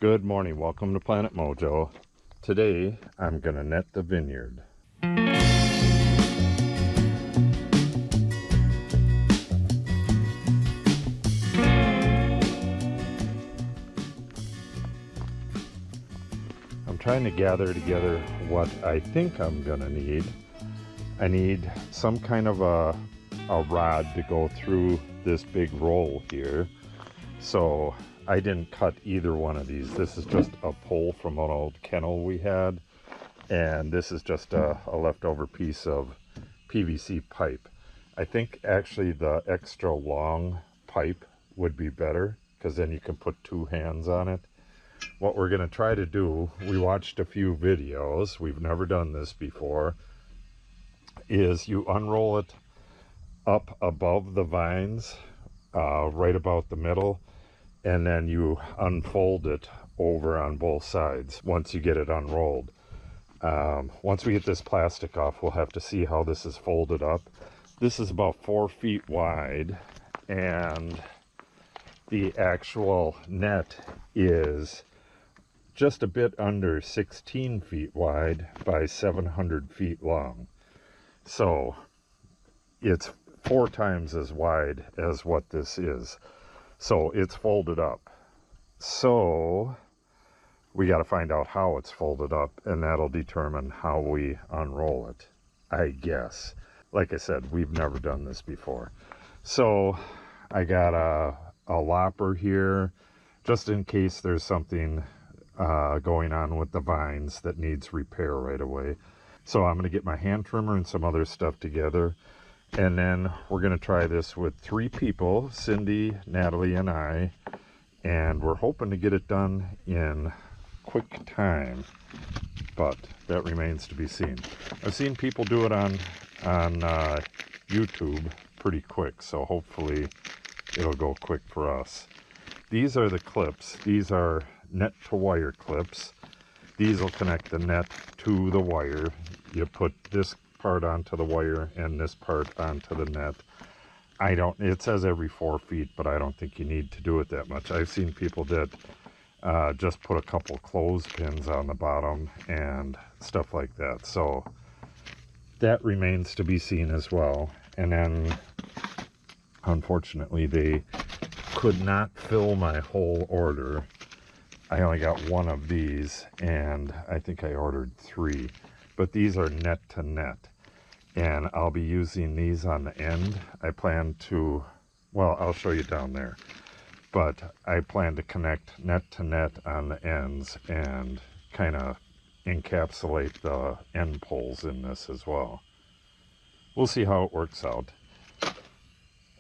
Good morning, welcome to Planet Mojo. Today I'm gonna net the vineyard. I'm trying to gather together what I think I'm gonna need. I need some kind of a rod to go through this big roll here. So I didn't cut either one of these. This is just a pole from an old kennel we had, and this is just a leftover piece of PVC pipe. I think actually the extra long pipe would be better because then you can put two hands on it. What we're going to try to do, we watched a few videos, we've never done this before, is you unroll it up above the vines, right about the middle, and then you unfold it over on both sides once you get it unrolled. Once we get this plastic off, we'll have to see how this is folded up. This is about 4 feet wide, and the actual net is just a bit under 16 feet wide by 700 feet long. So it's 4 times as wide as what this is. So it's folded up. So we got to find out how it's folded up, and that'll determine how we unroll it, I guess. Like I said, we've never done this before. So I got a lopper here, just in case there's something going on with the vines that needs repair right away. So I'm going to get my hand trimmer and some other stuff together. And then we're going to try this with 3 people, Cindy, Natalie, and I. And we're hoping to get it done in quick time, but that remains to be seen. I've seen people do it on YouTube pretty quick, so hopefully it'll go quick for us. These are the clips. These are net to wire clips. These will connect the net to the wire. You put this part onto the wire and this part onto the net. It says every 4 feet, but I don't think you need to do it that much. I've seen people that just put a couple clothespins on the bottom and stuff like that. So that remains to be seen as well. And then unfortunately they could not fill my whole order. I only got 1 of these, and I think I ordered 3. But these are net to net, and I'll be using these on the end. I plan to, well, I'll show you down there, but I plan to connect net to net on the ends and kind of encapsulate the end poles in this as well. We'll see how it works out.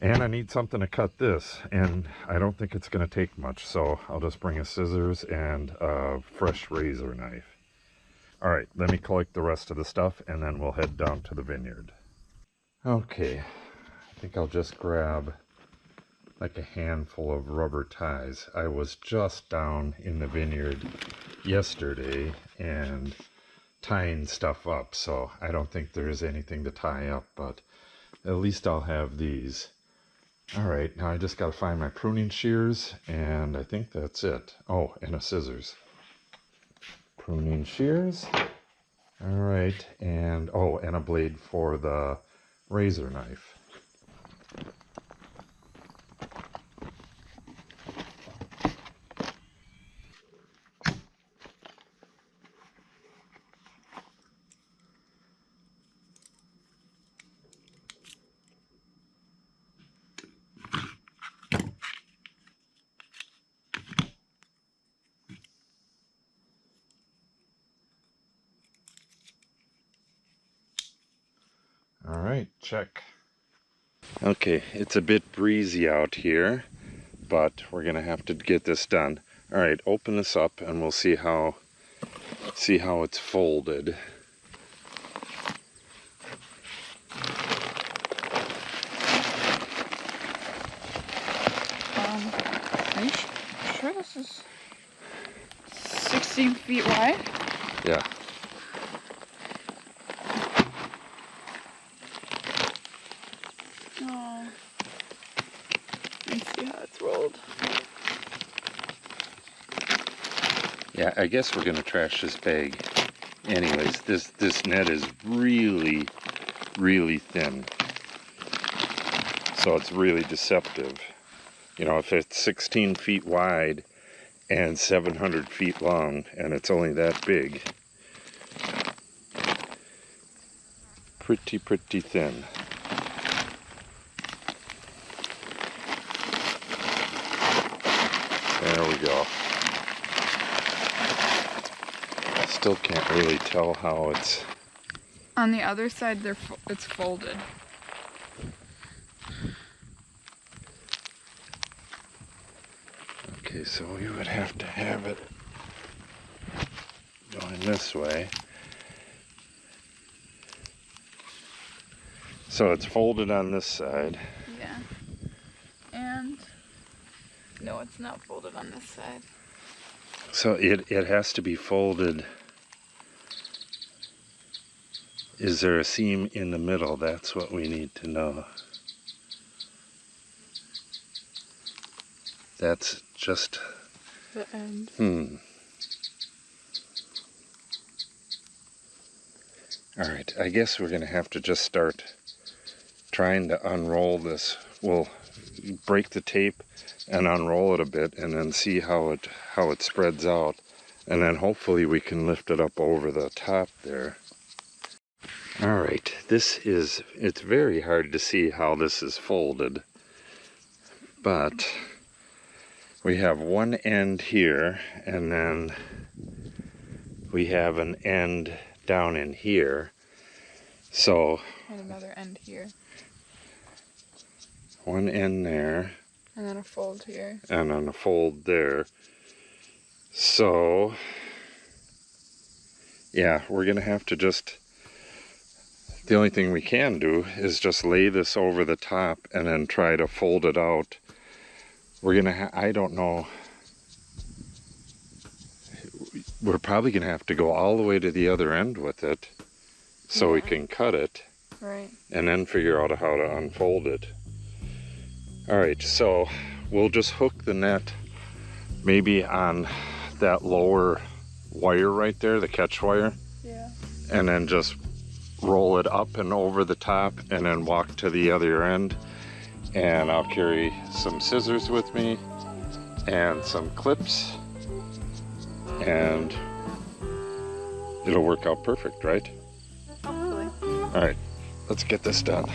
And I need something to cut this, and I don't think it's going to take much, so I'll just bring a scissors and a fresh razor knife. All right, let me collect the rest of the stuff, and then we'll head down to the vineyard. Okay, I think I'll just grab like a handful of rubber ties. I was just down in the vineyard yesterday and tying stuff up, so I don't think there is anything to tie up, but at least I'll have these. All right, now I just got to find my pruning shears, and I think that's it. Oh, and a scissors. Pruning shears. All right, and oh, and a blade for the razor knife. All right, check. Okay, it's a bit breezy out here, but we're gonna have to get this done. All right, open this up and we'll see how it's folded. Are you sure this is 16 feet wide? Yeah. Oh. Let's see how it's rolled. Yeah, I guess we're gonna trash this bag. Anyways, this net is really, really thin. So it's really deceptive. You know, if it's 16 feet wide and 700 feet long and it's only that big, pretty thin. There we go. Still can't really tell how it's... On the other side, it's folded. Okay, so we would have to have it going this way. So it's folded on this side. Yeah. And no, it's not folded on this side. So it has to be folded. Is there a seam in the middle? That's what we need to know. That's just the end. All right, I guess we're gonna have to just start trying to unroll this. We'll break the tape and unroll it a bit and then see how it spreads out, and then hopefully we can lift it up over the top there. All right, it's very hard to see how this is folded, but we have one end here and then we have an end down in here. So And another end here. One end there. And then a fold here. And then a fold there. So, yeah, we're going to have to just... The only thing we can do is just lay this over the top and then try to fold it out. We're going to I don't know. We're probably going to have to go all the way to the other end with it so we can cut it. Right. And then figure out how to unfold it. Alright, so we'll just hook the net maybe on that lower wire right there, the catch wire. Yeah. And then just roll it up and over the top and then walk to the other end. And I'll carry some scissors with me and some clips. And it'll work out perfect, right? Hopefully. Alright, let's get this done.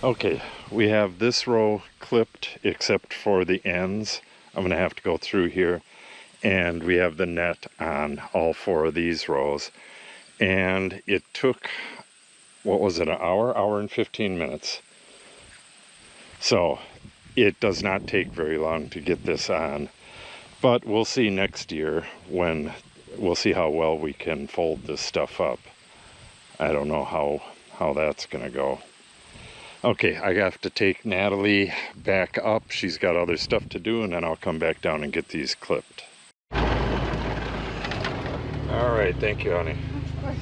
Okay, we have this row clipped except for the ends. I'm going to have to go through here. And we have the net on all 4 of these rows. And it took, what was it, an hour and 15 minutes. So it does not take very long to get this on. But we'll see next year when we'll see how well we can fold this stuff up. I don't know how that's going to go. Okay, I have to take Natalie back up. She's got other stuff to do, and then I'll come back down and get these clipped. All right, thank you, honey. Of course.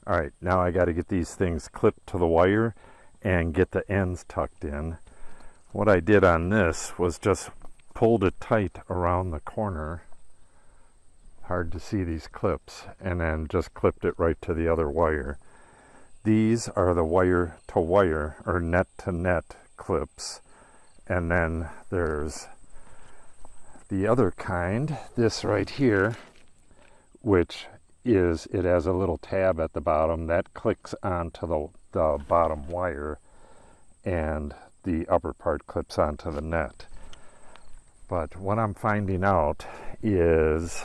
All right, now I got to get these things clipped to the wire and get the ends tucked in. What I did on this was just pulled it tight around the corner. Hard to see these clips, and then just clipped it right to the other wire. These are the wire to wire or net to net clips, and then there's the other kind, this right here, which is, it has a little tab at the bottom that clicks onto the bottom wire, and the upper part clips onto the net. But what I'm finding out is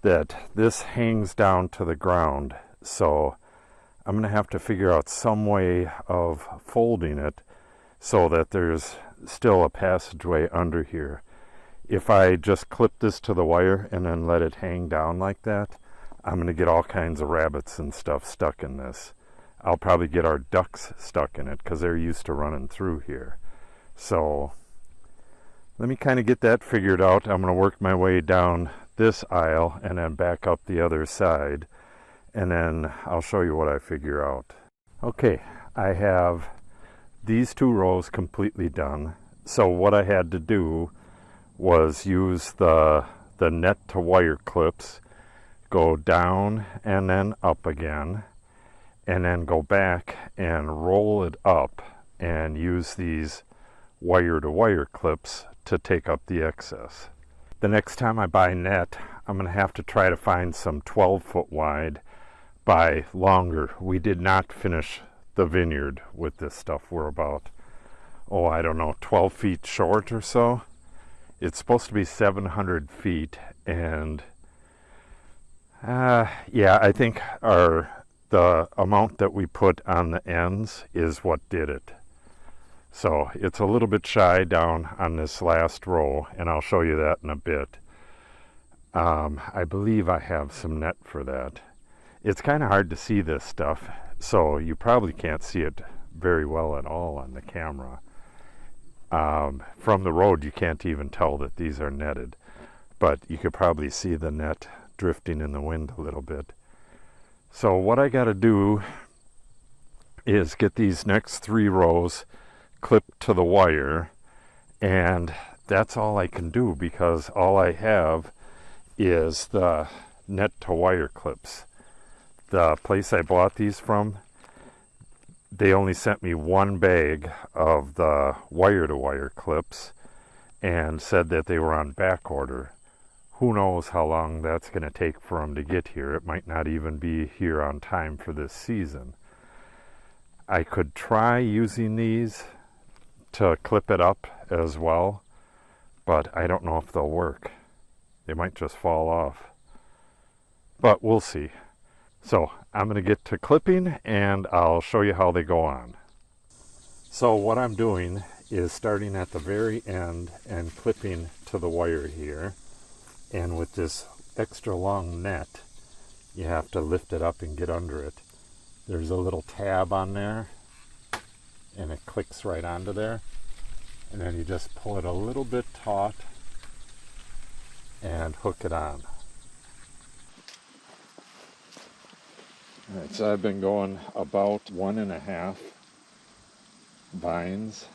that this hangs down to the ground, so I'm going to have to figure out some way of folding it so that there's still a passageway under here. If I just clip this to the wire and then let it hang down like that, I'm going to get all kinds of rabbits and stuff stuck in this. I'll probably get our ducks stuck in it because they're used to running through here. So let me kind of get that figured out. I'm going to work my way down this aisle and then back up the other side, and then I'll show you what I figure out. Okay, I have these 2 rows completely done. So what I had to do was use the net to wire clips, go down and then up again, and then go back and roll it up and use these wire to wire clips to take up the excess. The next time I buy net, I'm going to have to try to find some 12-foot wide by longer. We did not finish the Vineyard with this stuff. We're about, I don't know, 12 feet short or so. It's supposed to be 700 feet, and yeah, I think the amount that we put on the ends is what did it. So it's a little bit shy down on this last row, and I'll show you that in a bit. I believe I have some net for that. It's kind of hard to see this stuff, so you probably can't see it very well at all on the camera. From the road, you can't even tell that these are netted, but you could probably see the net drifting in the wind a little bit. So what I got to do is get these next 3 rows clipped to the wire, and that's all I can do because all I have is the net to wire clips. The place I bought these from, they only sent me 1 bag of the wire to wire clips and said that they were on back order. Who knows how long that's going to take for them to get here. It might not even be here on time for this season. I could try using these to clip it up as well, but I don't know if they'll work. They might just fall off. But we'll see. So I'm going to get to clipping and I'll show you how they go on. So what I'm doing is starting at the very end and clipping to the wire here. And with this extra long net, you have to lift it up and get under it. There's a little tab on there, and it clicks right onto there. And then you just pull it a little bit taut and hook it on. All right, so I've been going about 1.5 vines.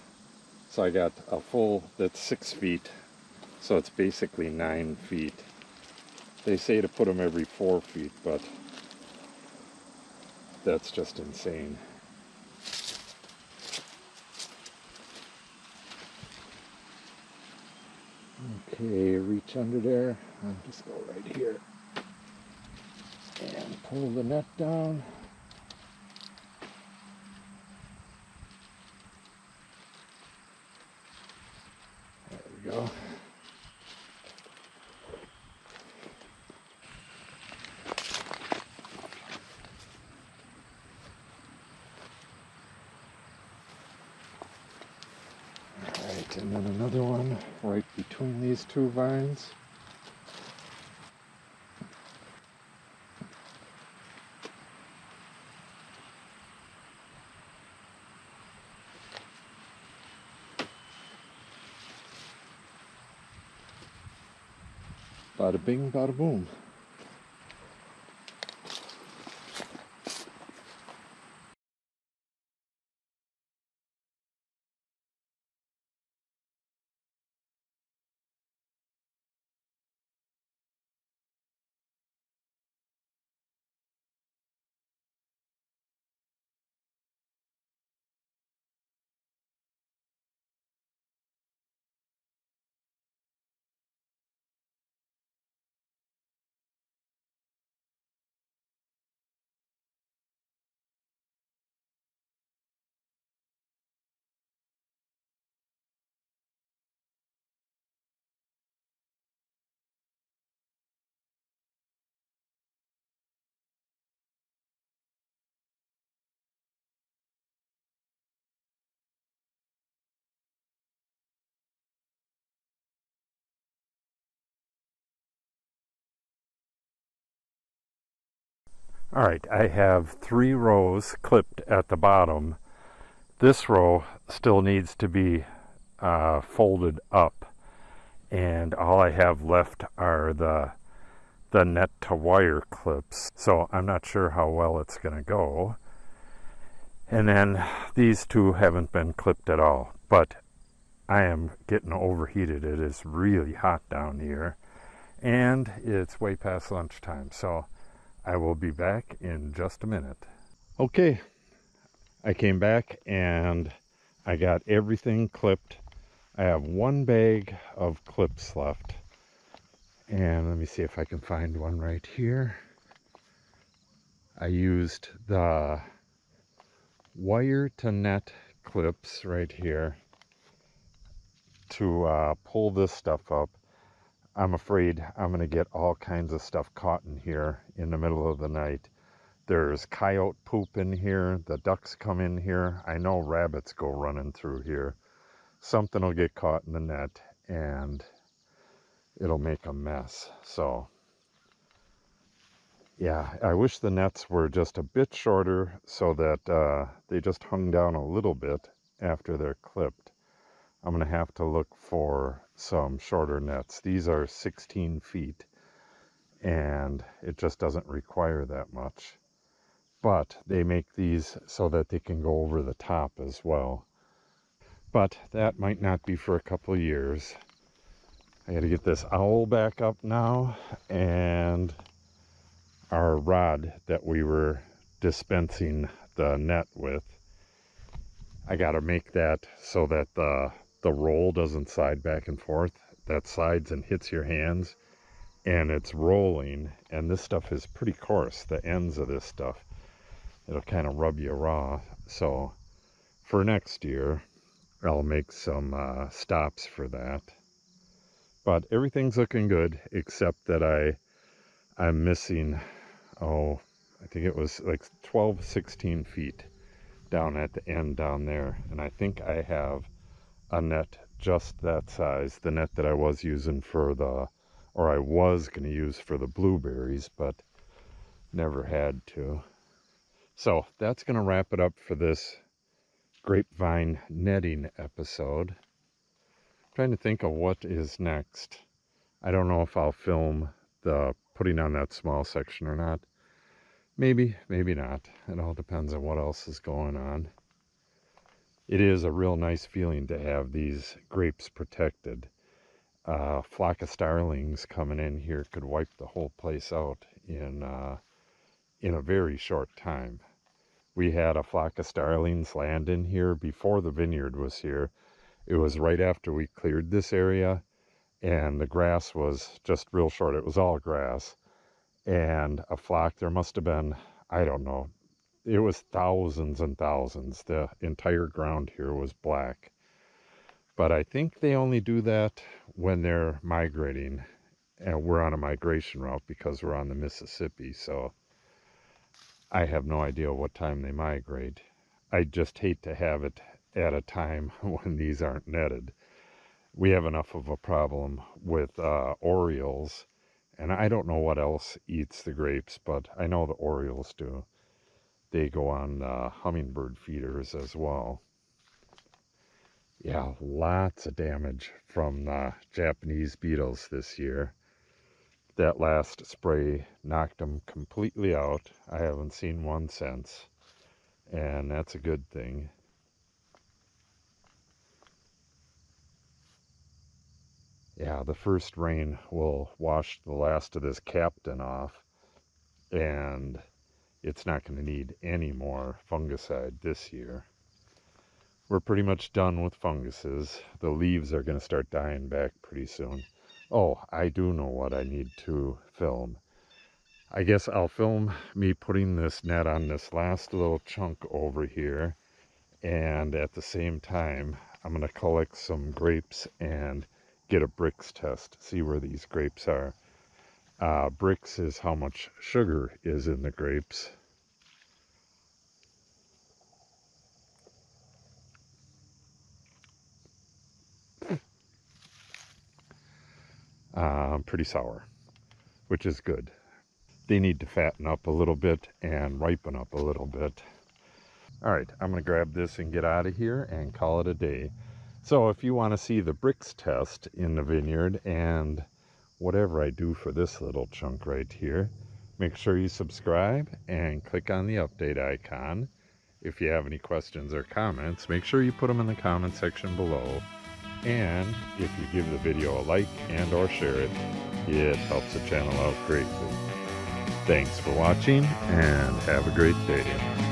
So I got a full, that's 6 feet. So it's basically 9 feet. They say to put them every 4 feet, but that's just insane. Okay, reach under there and just go right here and pull the net down. There we go. Alright, and then another one right between these two vines. Bada bing, bada boom. Alright, I have 3 rows clipped at the bottom. This row still needs to be folded up, and all I have left are the net to wire clips, so I'm not sure how well it's going to go. And then these 2 haven't been clipped at all, but I am getting overheated. It is really hot down here, and it's way past lunchtime, so I will be back in just a minute. Okay, I came back and I got everything clipped. I have 1 bag of clips left, and let me see if I can find one right here. I used the wire to net clips right here to pull this stuff up. I'm afraid I'm going to get all kinds of stuff caught in here in the middle of the night. There's coyote poop in here. The ducks come in here. I know rabbits go running through here. Something will get caught in the net and it'll make a mess. So yeah, I wish the nets were just a bit shorter so that they just hung down a little bit after they're clipped. I'm going to have to look for some shorter nets. These are 16 feet and it just doesn't require that much. But they make these so that they can go over the top as well. But that might not be for a couple of years. I got to get this owl back up now, and our rod that we were dispensing the net with, I got to make that so that the roll doesn't slide back and forth. That slides and hits your hands, and it's rolling, and this stuff is pretty coarse, the ends of this stuff. It'll kind of rub you raw. So for next year, I'll make some stops for that. But everything's looking good, except that I'm missing, oh, I think it was like 12, 16 feet down at the end down there. And I think I have a net just that size, the net that I was using for or I was going to use for the blueberries, but never had to. So that's going to wrap it up for this grapevine netting episode. I'm trying to think of what is next. I don't know if I'll film the putting on that small section or not. Maybe, maybe not. It all depends on what else is going on. It is a real nice feeling to have these grapes protected. A flock of starlings coming in here could wipe the whole place out in a very short time. We had a flock of starlings land in here before the vineyard was here. It was right after we cleared this area, and the grass was just real short. It was all grass, and a flock. There must have been, I don't know, it was thousands and thousands. The entire ground here was black. But I think they only do that when they're migrating, and we're on a migration route because we're on the Mississippi, so I have no idea what time they migrate. I just hate to have it at a time when these aren't netted. We have enough of a problem with orioles, and I don't know what else eats the grapes, but I know the orioles do. They go on hummingbird feeders as well. Yeah, lots of damage from the Japanese beetles this year. That last spray knocked them completely out. I haven't seen one since, and that's a good thing. Yeah, the first rain will wash the last of this captain off, and it's not going to need any more fungicide this year. We're pretty much done with funguses. The leaves are going to start dying back pretty soon. Oh, I do know what I need to film. I guess I'll film me putting this net on this last little chunk over here, and at the same time I'm going to collect some grapes and get a Brix test, see where these grapes are. Brix is how much sugar is in the grapes. Pretty sour, which is good. They need to fatten up a little bit and ripen up a little bit. All right, I'm going to grab this and get out of here and call it a day. So if you want to see the Brix test in the vineyard and whatever I do for this little chunk right here, make sure you subscribe and click on the update icon. If you have any questions or comments, make sure you put them in the comment section below. And if you give the video a like and or share it, it helps the channel out greatly. Thanks for watching and have a great day.